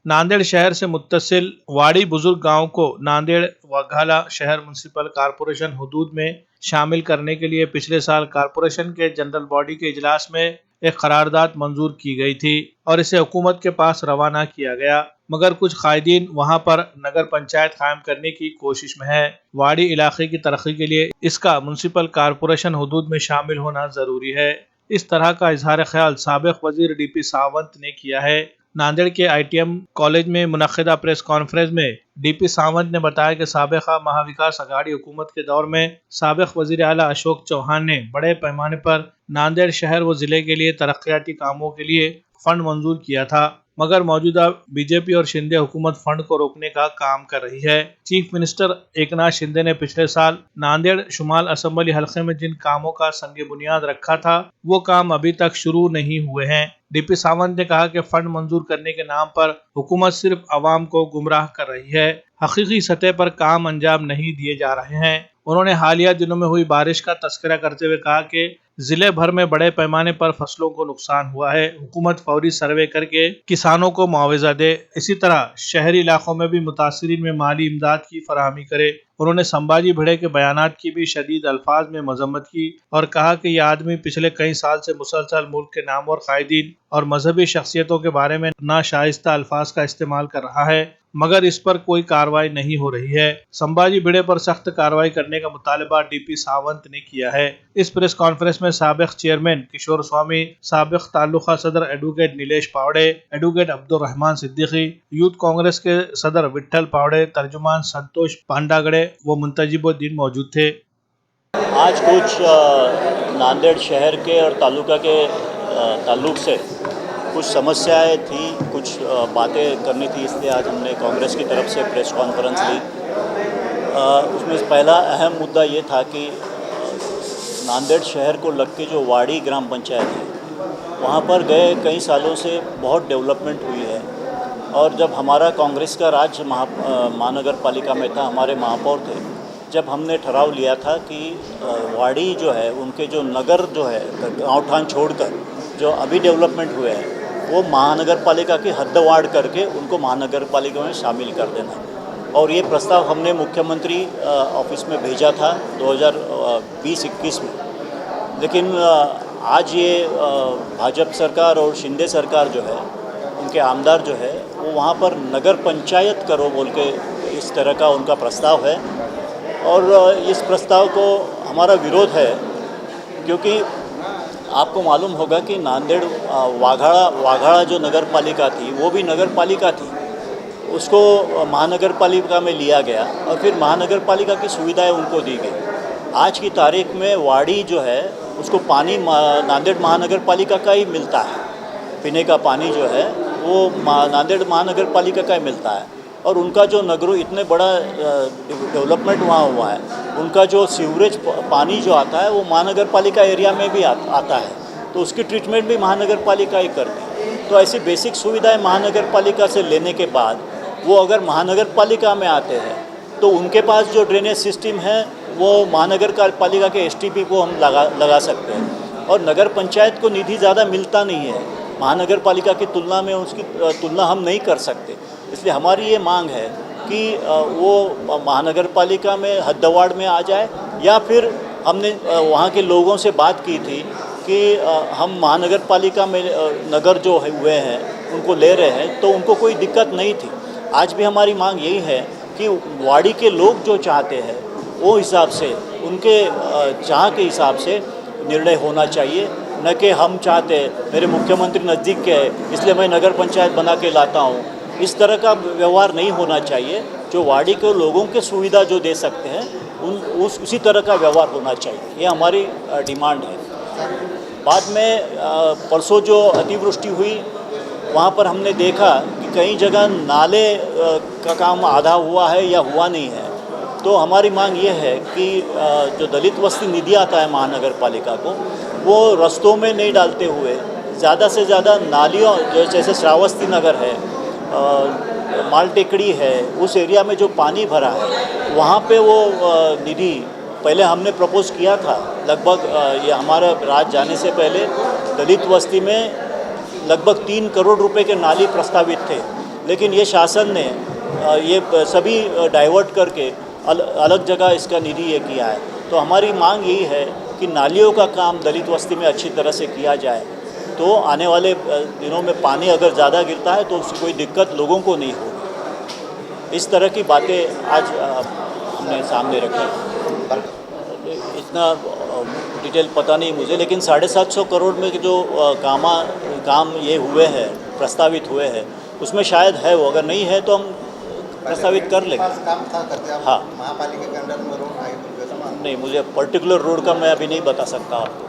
नांदेड़ शहर से मुत्तसिल वाड़ी बुजुर्ग गांव को नांदेड़ वाघाला शहर म्युनिसिपल कॉरपोरेशन हुदूद में शामिल करने के लिए पिछले साल कॉरपोरेशन के जनरल बॉडी के इजलास में एक करारदाद मंजूर की गई थी और इसे हुकूमत के पास रवाना किया गया, मगर कुछ कायदीन वहां पर नगर पंचायत कायम करने की कोशिश में है। वाड़ी इलाके की तरक्की के लिए इसका म्युनिसिपल कॉरपोरेशन हुदूद में शामिल होना जरूरी है। इस तरह का इजहार ख्याल साबिक वजीर डीपी सावंत ने किया है। नांदेड़ के आईटीएम कॉलेज में मुनक्किदा प्रेस कॉन्फ्रेंस में डीपी सावंत ने बताया कि साबिका महाविकास अघाड़ी हुकूमत के दौर में साबिक वजीर आला अशोक चौहान ने बड़े पैमाने पर नांदेड़ शहर व जिले के लिए तरक्याती कामों के लिए फंड मंजूर किया था, मगर मौजूदा बीजेपी और शिंदे हुकूमत फंड को रोकने का काम कर रही है। चीफ मिनिस्टर एकनाथ शिंदे ने पिछले साल नांदेड़ शुमाल असेंबली हलके में जिन कामों का संग बुनियाद रखा था वो काम अभी तक शुरू नहीं हुए हैं। डीपी सावंत ने कहा कि फंड मंजूर करने के नाम पर हुकूमत सिर्फ अवाम को गुमराह कर रही है, हकीकी सतह पर काम अंजाम नहीं दिए जा रहे हैं। उन्होंने हालिया दिनों में हुई बारिश का तस्करा करते हुए कहा कि जिले भर में बड़े पैमाने पर फसलों को नुकसान हुआ है, हुकूमत फौरी सर्वे करके किसानों को मुआवजा दे। इसी तरह शहरी इलाकों में भी मुतासिरीन में माली इमदाद की फराहमी करे। उन्होंने संभाजी भिड़े के बयानात की भी शदीद अल्फाज में मजम्मत की और कहा कि यह आदमी पिछले कई साल से मुसलसल मुल्क के नामवर कायदीन और मजहबी शख्सियतों के बारे में नाशाइस्ता अल्फाज का इस्तेमाल कर रहा है, मगर इस पर कोई कार्रवाई नहीं हो रही है। संभाजी भिड़े पर सख्त कार्रवाई करने का मुतालबा डीपी सावंत ने किया है। इस प्रेस कॉन्फ्रेंस में साबिक चेयरमैन किशोर स्वामी, साबिक ताल्लुका सदर एडवोकेट नीलेश पावड़े, एडवोकेट अब्दुल रहमान सिद्दीकी, यूथ कांग्रेस के सदर विट्ठल पावड़े, तर्जुमान संतोष पांडागड़े व मुंतजिबुद्दीन मौजूद थे। आज कुछ नांदेड़ शहर के और तालुका के ताल्लुक से कुछ समस्याएं थी, कुछ बातें करनी थी, इसलिए आज हमने कांग्रेस की तरफ से प्रेस कॉन्फ्रेंस ली। उसमें पहला अहम मुद्दा ये था कि नांदेड़ शहर को लग के जो वाड़ी ग्राम पंचायत है वहाँ पर गए कई सालों से बहुत डेवलपमेंट हुई है और जब हमारा कांग्रेस का राज महानगर पालिका में था, हमारे महापौर थे, जब हमने ठहराव लिया था कि वाड़ी जो है उनके जो नगर जो है गाँव ठान छोड़कर जो अभी डेवलपमेंट हुए हैं वो महानगर पालिका की हद वार्ड करके उनको महानगर पालिका में शामिल कर देना। और ये प्रस्ताव हमने मुख्यमंत्री ऑफिस में भेजा था 2020-21 में, लेकिन आज ये भाजपा सरकार और शिंदे सरकार जो है उनके आमदार जो है वो वहाँ पर नगर पंचायत करो बोल के इस तरह का उनका प्रस्ताव है। और इस प्रस्ताव को हमारा विरोध है, क्योंकि आपको मालूम होगा कि नांदेड़ वाघाड़ा जो नगर पालिका थी वो भी नगर पालिका थी, उसको महानगर पालिका में लिया गया और फिर महानगर पालिका की सुविधाएं उनको दी गई। आज की तारीख में वाड़ी जो है उसको पानी नांदेड़ महानगर पालिका का ही मिलता है, पीने का पानी जो है वो नांदेड़ महानगर पालिका का ही मिलता है। और उनका जो नगरों इतने बड़ा डेवलपमेंट वहाँ हुआ है, उनका जो सीवरेज पानी जो आता है वो महानगर पालिका एरिया में भी आता है, तो उसकी ट्रीटमेंट भी महानगर पालिका ही करती है। तो ऐसी बेसिक सुविधाएं महानगर पालिका से लेने के बाद वो अगर महानगर पालिका में आते हैं तो उनके पास जो ड्रेनेज सिस्टम है वो महानगर पालिका के एसटीपी को हम लगा सकते हैं। और नगर पंचायत को निधि ज़्यादा मिलता नहीं है, महानगर पालिका की तुलना में उसकी तुलना हम नहीं कर सकते। इसलिए हमारी ये मांग है कि वो महानगर पालिका में हद वार्ड में आ जाए, या फिर हमने वहाँ के लोगों से बात की थी कि हम महानगर पालिका में नगर जो हुए हैं उनको ले रहे हैं, तो उनको कोई दिक्कत नहीं थी। आज भी हमारी मांग यही है कि वाड़ी के लोग जो चाहते हैं वो हिसाब से उनके चाह के हिसाब से निर्णय होना चाहिए, न कि हम चाहते मेरे मुख्यमंत्री नज़दीक के है इसलिए मैं नगर पंचायत बना के लाता हूँ। इस तरह का व्यवहार नहीं होना चाहिए। जो वाड़ी के लोगों के सुविधा जो दे सकते हैं उसी तरह का व्यवहार होना चाहिए, ये हमारी डिमांड है। बाद में परसों जो अतिवृष्टि हुई वहाँ पर हमने देखा कि कई जगह नाले का काम आधा हुआ है या हुआ नहीं है। तो हमारी मांग ये है कि जो दलित वस्ती निधि आता है महानगर पालिका को वो रस्तों में नहीं डालते हुए ज़्यादा से ज़्यादा नालियों जैसे श्रावस्ती नगर है, माल टेकड़ी है, उस एरिया में जो पानी भरा है वहाँ पे वो निधि पहले हमने प्रपोज किया था। लगभग ये हमारा राज जाने से पहले दलित वस्ती में लगभग 3 करोड़ रुपए के नाली प्रस्तावित थे, लेकिन ये शासन ने ये सभी डाइवर्ट करके अलग जगह इसका निधि ये किया है। तो हमारी मांग यही है कि नालियों का काम दलित बस्ती में अच्छी तरह से किया जाए, तो आने वाले दिनों में पानी अगर ज़्यादा गिरता है तो उसकी कोई दिक्कत लोगों को नहीं होगी। इस तरह की बातें आज हमने सामने रखी। इतना डिटेल पता नहीं मुझे, लेकिन 750 करोड़ में जो काम ये हुए हैं, प्रस्तावित हुए हैं, उसमें शायद है वो। अगर नहीं है तो हम प्रस्तावित कर लेंगे। काम था करते आप हाँ, महापालिका के अंडर में रोड आई नहीं, मुझे पर्टिकुलर रोड का मैं अभी नहीं बता सकता आपको।